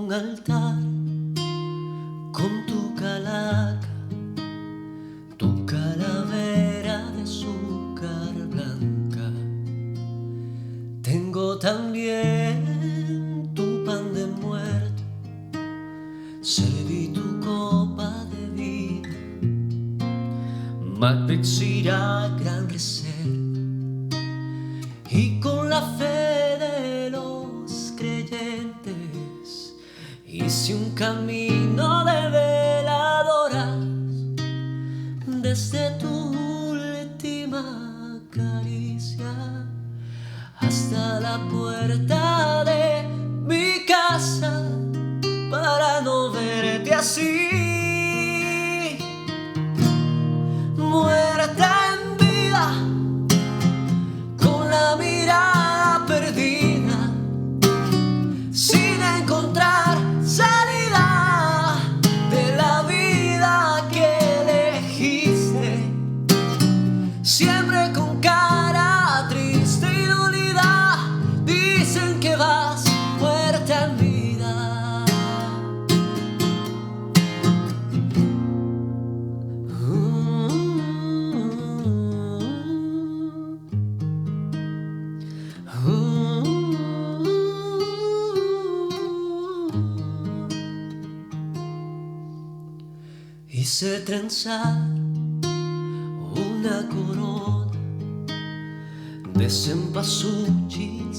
un altar con tu calaca, tu calavera de azúcar blanca. Tengo también tu pan de muerta, serví tu copa de vida, Macbeth irá gran reserva, y con la fe de los creyentes hice un camino de veladoras desde tu última caricia hasta la puerta de mi casa para no verte así, muerta en vida, con la mirada perdida, sin encontrar salida de la vida que elegiste, siempre con cara triste y dolida. Dicen que vas muerta en vida. Hice trenzar una corona de cempasúchil